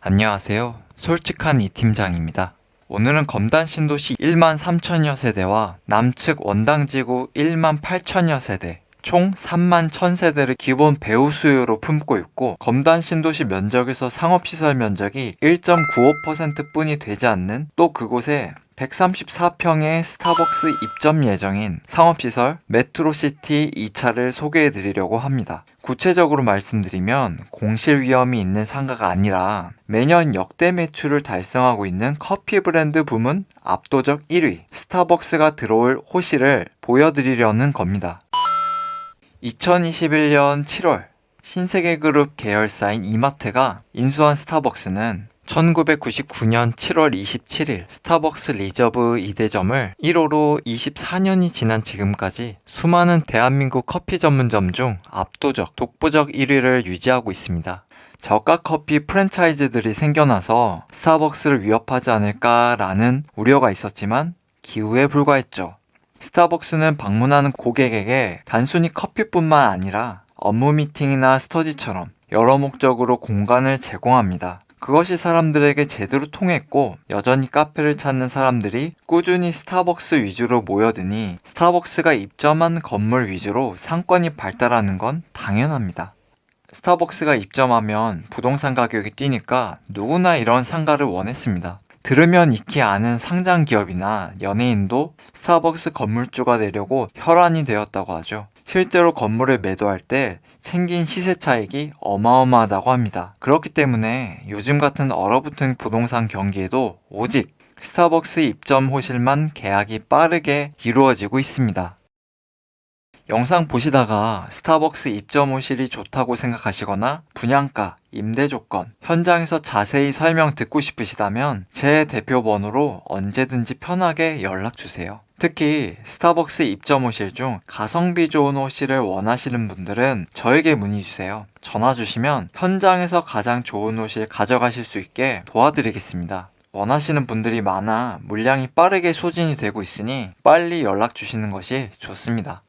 안녕하세요. 솔직한 이 팀장입니다. 오늘은 검단 신도시 1만 3천여 세대와 남측 원당지구 1만 8천여 세대, 총 3만 1000세대를 기본 배후 수요로 품고 있고, 검단 신도시 면적에서 상업시설 면적이 1.95% 뿐이 되지 않는, 또 그곳에 134평의 스타벅스 입점 예정인 상업시설 메트로시티 2차를 소개해 드리려고 합니다. 구체적으로 말씀드리면 공실 위험이 있는 상가가 아니라 매년 역대 매출을 달성하고 있는 커피 브랜드 부문 압도적 1위 스타벅스가 들어올 호실을 보여드리려는 겁니다. 2021년 7월 신세계그룹 계열사인 이마트가 인수한 스타벅스는 1999년 7월 27일 스타벅스 리저브 2대점을 1호로 24년이 지난 지금까지 수많은 대한민국 커피 전문점 중 압도적, 독보적 1위를 유지하고 있습니다. 저가 커피 프랜차이즈들이 생겨나서 스타벅스를 위협하지 않을까라는 우려가 있었지만 기우에 불과했죠. 스타벅스는 방문하는 고객에게 단순히 커피뿐만 아니라 업무 미팅이나 스터디처럼 여러 목적으로 공간을 제공합니다. 그것이 사람들에게 제대로 통했고, 여전히 카페를 찾는 사람들이 꾸준히 스타벅스 위주로 모여드니 스타벅스가 입점한 건물 위주로 상권이 발달하는 건 당연합니다. 스타벅스가 입점하면 부동산 가격이 뛰니까 누구나 이런 상가를 원했습니다. 들으면 익히 아는 상장 기업이나 연예인도 스타벅스 건물주가 되려고 혈안이 되었다고 하죠. 실제로 건물을 매도할 때 챙긴 시세 차익이 어마어마하다고 합니다. 그렇기 때문에 요즘 같은 얼어붙은 부동산 경기에도 오직 스타벅스 입점 호실만 계약이 빠르게 이루어지고 있습니다. 영상 보시다가 스타벅스 입점 호실이 좋다고 생각하시거나 분양가, 임대 조건, 현장에서 자세히 설명 듣고 싶으시다면 제 대표 번호로 언제든지 편하게 연락주세요. 특히 스타벅스 입점 호실 중 가성비 좋은 호실을 원하시는 분들은 저에게 문의주세요. 전화 주시면 현장에서 가장 좋은 호실 가져가실 수 있게 도와드리겠습니다. 원하시는 분들이 많아 물량이 빠르게 소진이 되고 있으니 빨리 연락 주시는 것이 좋습니다.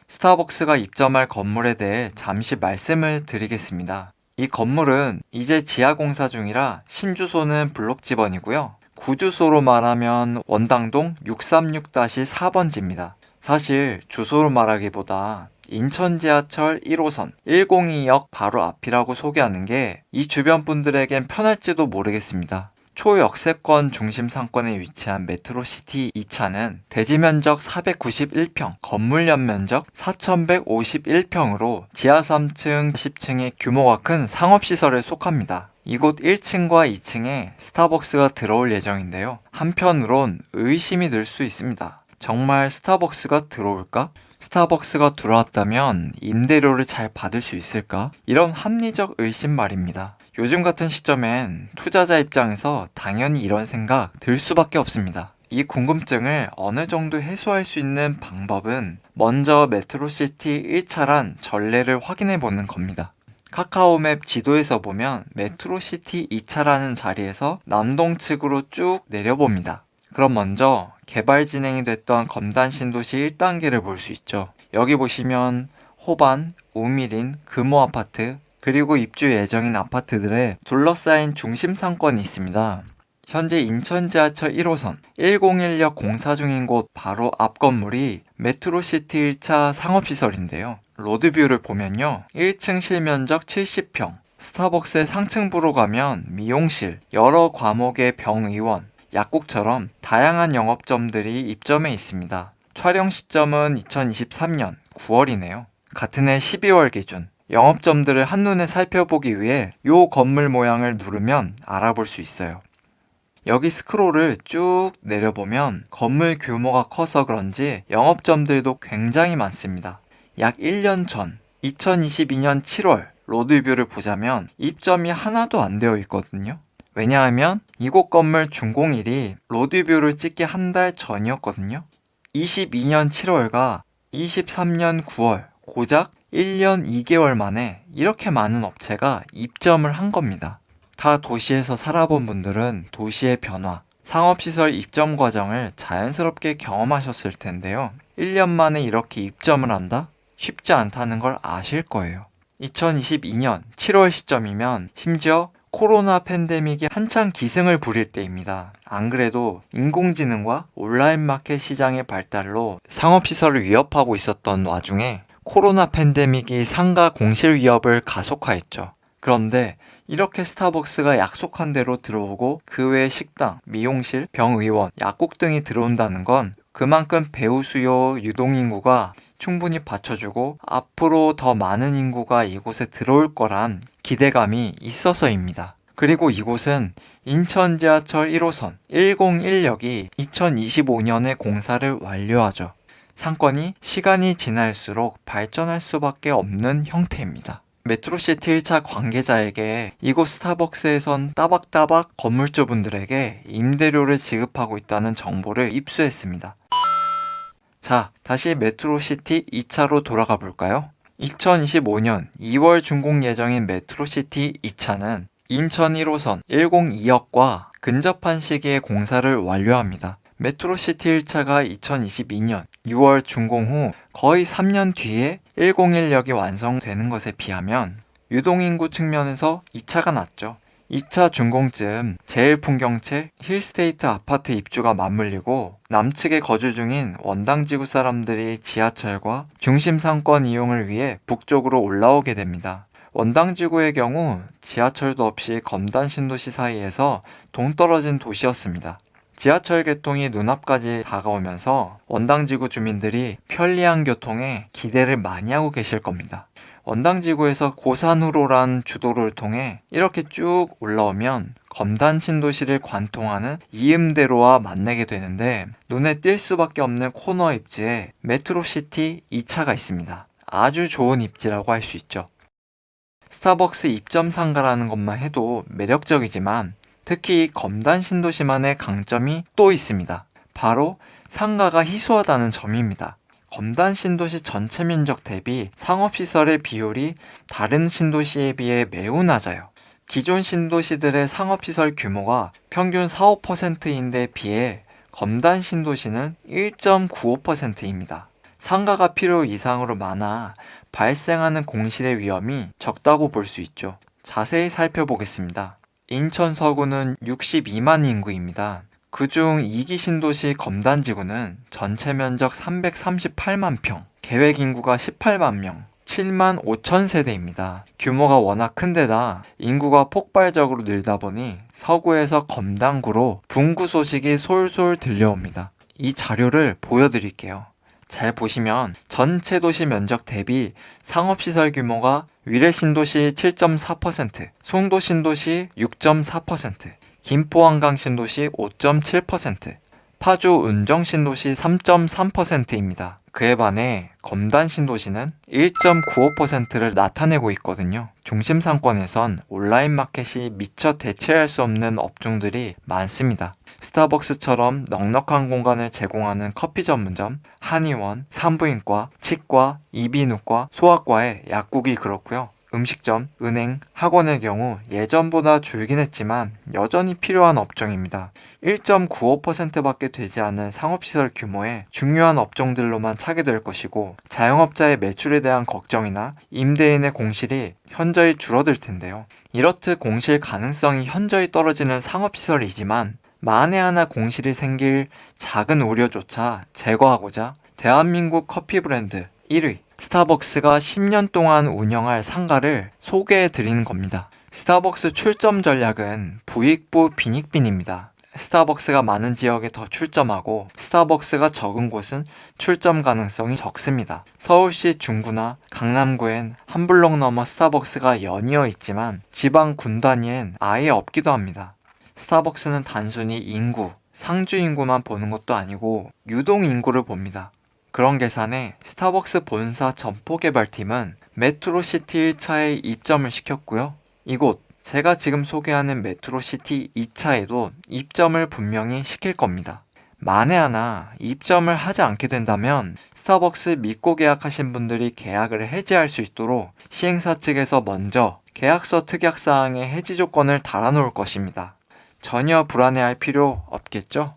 스타벅스가 입점할 건물에 대해 잠시 말씀을 드리겠습니다. 이 건물은 이제 지하 공사 중이라 신주소는 블록지번이고요. 구주소로 말하면 원당동 636-4번지입니다. 사실 주소로 말하기보다 인천 지하철 1호선 102역 바로 앞이라고 소개하는 게 이 주변 분들에겐 편할지도 모르겠습니다. 초역세권 중심 상권에 위치한 메트로시티 2차는 대지 면적 491평, 건물 연면적 4151평으로 지하 3층, 10층의 규모가 큰 상업시설에 속합니다. 이곳 1층과 2층에 스타벅스가 들어올 예정인데요. 한편으론 의심이 들 수 있습니다. 정말 스타벅스가 들어올까? 스타벅스가 들어왔다면 임대료를 잘 받을 수 있을까? 이런 합리적 의심 말입니다. 요즘 같은 시점엔 투자자 입장에서 당연히 이런 생각 들 수밖에 없습니다. 이 궁금증을 어느 정도 해소할 수 있는 방법은 먼저 메트로시티 1차란 전례를 확인해 보는 겁니다. 카카오맵 지도에서 보면 메트로시티 2차라는 자리에서 남동 측으로 쭉 내려봅니다. 그럼 먼저 개발 진행이 됐던 검단 신도시 1단계를 볼 수 있죠. 여기 보시면 호반, 우미린, 금호아파트, 그리고 입주 예정인 아파트들에 둘러싸인 중심 상권이 있습니다. 현재 인천 지하철 1호선 101역 공사 중인 곳 바로 앞 건물이 메트로시티 1차 상업시설인데요. 로드뷰를 보면요. 1층 실면적 70평, 스타벅스의 상층부로 가면 미용실, 여러 과목의 병의원, 약국처럼 다양한 영업점들이 입점해 있습니다. 촬영 시점은 2023년 9월이네요. 같은 해 12월 기준. 영업점들을 한눈에 살펴보기 위해 이 건물 모양을 누르면 알아볼 수 있어요. 여기 스크롤을 쭉 내려보면 건물 규모가 커서 그런지 영업점들도 굉장히 많습니다. 약 1년 전 2022년 7월 로드뷰를 보자면 입점이 하나도 안 되어 있거든요. 왜냐하면 이곳 건물 준공일이 로드뷰를 찍기 한 달 전이었거든요. 22년 7월과 23년 9월 고작 1년 2개월 만에 이렇게 많은 업체가 입점을 한 겁니다. 다 도시에서 살아본 분들은 도시의 변화, 상업시설 입점 과정을 자연스럽게 경험하셨을 텐데요. 1년 만에 이렇게 입점을 한다? 쉽지 않다는 걸 아실 거예요. 2022년 7월 시점이면 심지어 코로나 팬데믹이 한창 기승을 부릴 때입니다. 안 그래도 인공지능과 온라인 마켓 시장의 발달로 상업시설을 위협하고 있었던 와중에 코로나 팬데믹이 상가 공실 위협을 가속화했죠. 그런데 이렇게 스타벅스가 약속한 대로 들어오고 그 외에 식당, 미용실, 병의원, 약국 등이 들어온다는 건 그만큼 배우 수요 유동인구가 충분히 받쳐주고 앞으로 더 많은 인구가 이곳에 들어올 거란 기대감이 있어서입니다. 그리고 이곳은 인천 지하철 1호선 101역이 2025년에 공사를 완료하죠. 상권이 시간이 지날수록 발전할 수밖에 없는 형태입니다. 메트로시티 1차 관계자에게 이곳 스타벅스에선 따박따박 건물주분들에게 임대료를 지급하고 있다는 정보를 입수했습니다. 자, 다시 메트로시티 2차로 돌아가 볼까요? 2025년 2월 준공 예정인 메트로시티 2차는 인천 1호선 102역과 근접한 시기에 공사를 완료합니다. 메트로시티 1차가 2022년 6월 준공 후 거의 3년 뒤에 101역이 완성되는 것에 비하면 유동인구 측면에서 2차가 낫죠. 2차 준공쯤 제일풍경채 힐스테이트 아파트 입주가 맞물리고 남측에 거주 중인 원당지구 사람들이 지하철과 중심 상권 이용을 위해 북쪽으로 올라오게 됩니다. 원당지구의 경우 지하철도 없이 검단 신도시 사이에서 동떨어진 도시였습니다. 지하철 개통이 눈앞까지 다가오면서 원당지구 주민들이 편리한 교통에 기대를 많이 하고 계실 겁니다. 원당지구에서 고산후로란 주도를 통해 이렇게 쭉 올라오면 검단 신도시를 관통하는 이음대로와 만나게 되는데 눈에 띌 수밖에 없는 코너 입지에 메트로시티 2차가 있습니다. 아주 좋은 입지라고 할 수 있죠. 스타벅스 입점 상가라는 것만 해도 매력적이지만 특히 검단 신도시만의 강점이 또 있습니다. 바로 상가가 희소하다는 점입니다. 검단 신도시 전체 면적 대비 상업시설의 비율이 다른 신도시에 비해 매우 낮아요. 기존 신도시들의 상업시설 규모가 평균 4, 5%인데 비해 검단 신도시는 1.95%입니다. 상가가 필요 이상으로 많아 발생하는 공실의 위험이 적다고 볼 수 있죠. 자세히 살펴보겠습니다. 인천 서구는 62만 인구입니다. 그중 2기 신도시 검단지구는 전체 면적 338만 평, 계획 인구가 18만 명, 7만 5천 세대입니다. 규모가 워낙 큰 데다 인구가 폭발적으로 늘다 보니 서구에서 검단구로 분구 소식이 솔솔 들려옵니다. 이 자료를 보여드릴게요. 잘 보시면 전체 도시 면적 대비 상업시설 규모가 위례 신도시 7.4%, 송도 신도시 6.4%, 김포 한강 신도시 5.7%, 파주 은정 신도시 3.3%입니다. 그에 반해 검단 신도시는 1.95%를 나타내고 있거든요. 중심 상권에선 온라인 마켓이 미처 대체할 수 없는 업종들이 많습니다. 스타벅스처럼 넉넉한 공간을 제공하는 커피 전문점, 한의원, 산부인과, 치과, 이비인후과, 소아과의 약국이 그렇고요. 음식점, 은행, 학원의 경우 예전보다 줄긴 했지만 여전히 필요한 업종입니다. 1.95%밖에 되지 않은 상업시설 규모의 중요한 업종들로만 차게 될 것이고 자영업자의 매출에 대한 걱정이나 임대인의 공실이 현저히 줄어들 텐데요. 이렇듯 공실 가능성이 현저히 떨어지는 상업시설이지만 만에 하나 공실이 생길 작은 우려조차 제거하고자 대한민국 커피 브랜드 1위 스타벅스가 10년 동안 운영할 상가를 소개해 드리는 겁니다. 스타벅스 출점 전략은 부익부 빈익빈입니다. 스타벅스가 많은 지역에 더 출점하고 스타벅스가 적은 곳은 출점 가능성이 적습니다. 서울시 중구나 강남구엔 한 블록 넘어 스타벅스가 연이어 있지만 지방 군 단위엔 아예 없기도 합니다. 스타벅스는 단순히 인구, 상주 인구만 보는 것도 아니고 유동 인구를 봅니다. 그런 계산에 스타벅스 본사 점포개발팀은 메트로시티 1차에 입점을 시켰고요. 이곳 제가 지금 소개하는 메트로시티 2차에도 입점을 분명히 시킬 겁니다. 만에 하나 입점을 하지 않게 된다면 스타벅스 믿고 계약하신 분들이 계약을 해지할 수 있도록 시행사 측에서 먼저 계약서 특약사항의 해지 조건을 달아놓을 것입니다. 전혀 불안해할 필요 없겠죠?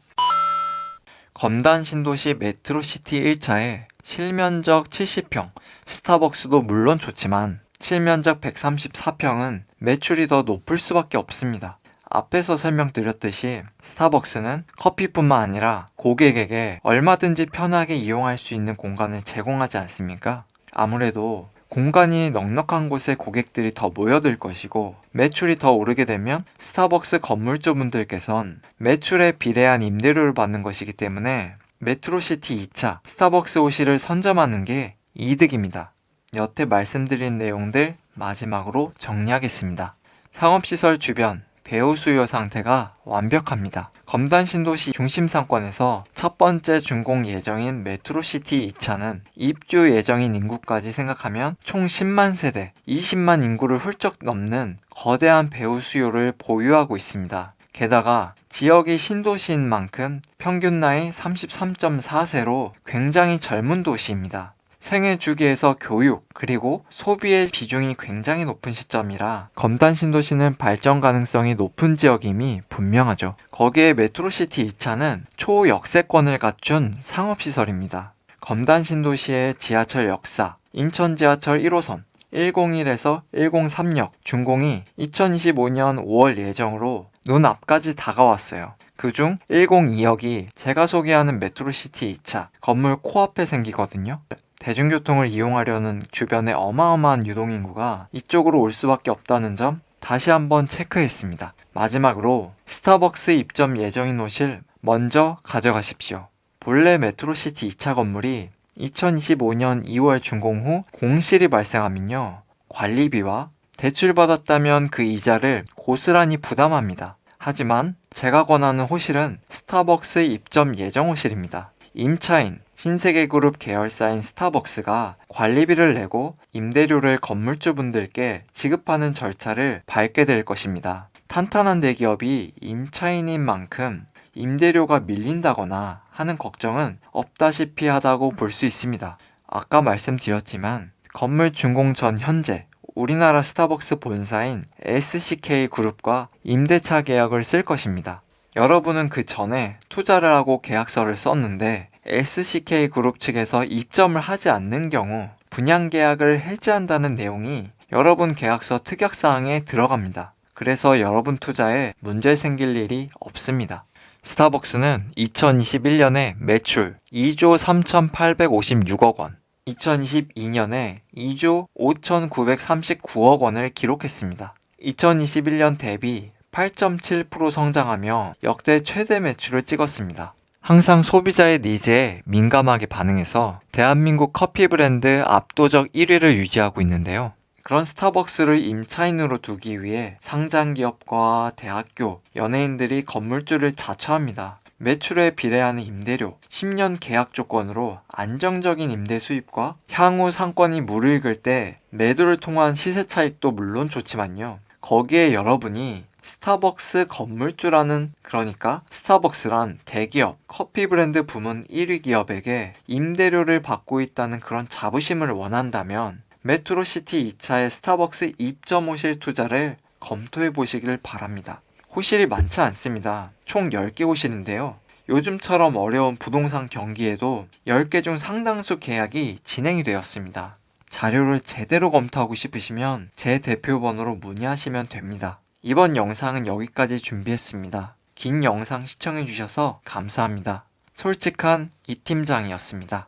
검단 신도시 메트로시티 1차에 실면적 70평, 스타벅스도 물론 좋지만 실면적 134평은 매출이 더 높을 수밖에 없습니다. 앞에서 설명드렸듯이 스타벅스는 커피뿐만 아니라 고객에게 얼마든지 편하게 이용할 수 있는 공간을 제공하지 않습니까? 아무래도 공간이 넉넉한 곳에 고객들이 더 모여들 것이고 매출이 더 오르게 되면 스타벅스 건물주분들께선 매출에 비례한 임대료를 받는 것이기 때문에 메트로시티 2차 스타벅스 호실을 선점하는 게 이득입니다. 여태 말씀드린 내용들 마지막으로 정리하겠습니다. 상업시설 주변 배후 수요 상태가 완벽합니다. 검단 신도시 중심 상권에서 첫 번째 준공 예정인 메트로시티 2차는 입주 예정인 인구까지 생각하면 총 10만 세대, 20만 인구를 훌쩍 넘는 거대한 배후 수요를 보유하고 있습니다. 게다가 지역이 신도시인 만큼 평균 나이 33.4세로 굉장히 젊은 도시입니다. 생애 주기에서 교육 그리고 소비의 비중이 굉장히 높은 시점이라 검단 신도시는 발전 가능성이 높은 지역임이 분명하죠. 거기에 메트로시티 2차는 초역세권을 갖춘 상업시설입니다. 검단 신도시의 지하철 역사, 인천 지하철 1호선 101에서 103역 준공이 2025년 5월 예정으로 눈앞까지 다가왔어요. 그중 102역이 제가 소개하는 메트로시티 2차 건물 코앞에 생기거든요. 대중교통을 이용하려는 주변의 어마어마한 유동인구가 이쪽으로 올 수밖에 없다는 점 다시 한번 체크했습니다. 마지막으로 스타벅스 입점 예정인 호실 먼저 가져가십시오. 본래 메트로시티 2차 건물이 2025년 2월 준공 후 공실이 발생하면요, 관리비와 대출받았다면 그 이자를 고스란히 부담합니다. 하지만 제가 권하는 호실은 스타벅스 입점 예정 호실입니다. 임차인, 신세계그룹 계열사인 스타벅스가 관리비를 내고 임대료를 건물주분들께 지급하는 절차를 밟게 될 것입니다. 탄탄한 대기업이 임차인인 만큼 임대료가 밀린다거나 하는 걱정은 없다시피 하다고 볼 수 있습니다. 아까 말씀드렸지만 건물 준공 전 현재 우리나라 스타벅스 본사인 SCK그룹과 임대차 계약을 쓸 것입니다. 여러분은 그 전에 투자를 하고 계약서를 썼는데 SCK그룹 측에서 입점을 하지 않는 경우 분양 계약을 해지한다는 내용이 여러분 계약서 특약사항에 들어갑니다. 그래서 여러분 투자에 문제 생길 일이 없습니다. 스타벅스는 2021년에 매출 2조 3,856억 원, 2022년에 2조 5,939억 원을 기록했습니다. 2021년 대비 8.7% 성장하며 역대 최대 매출을 찍었습니다. 항상 소비자의 니즈에 민감하게 반응해서 대한민국 커피 브랜드 압도적 1위를 유지하고 있는데요. 그런 스타벅스를 임차인으로 두기 위해 상장기업과 대학교, 연예인들이 건물주를 자처합니다. 매출에 비례하는 임대료, 10년 계약 조건으로 안정적인 임대 수입과 향후 상권이 무르익을 때 매도를 통한 시세 차익도 물론 좋지만요. 거기에 여러분이 스타벅스 건물주라는, 그러니까 스타벅스란 대기업, 커피 브랜드 부문 1위 기업에게 임대료를 받고 있다는 그런 자부심을 원한다면 메트로시티 2차의 스타벅스 입점 호실 투자를 검토해 보시길 바랍니다. 호실이 많지 않습니다. 총 10개 호실인데요. 요즘처럼 어려운 부동산 경기에도 10개 중 상당수 계약이 진행이 되었습니다. 자료를 제대로 검토하고 싶으시면 제 대표번호로 문의하시면 됩니다. 이번 영상은 여기까지 준비했습니다. 긴 영상 시청해주셔서 감사합니다. 솔직한 이 팀장이었습니다.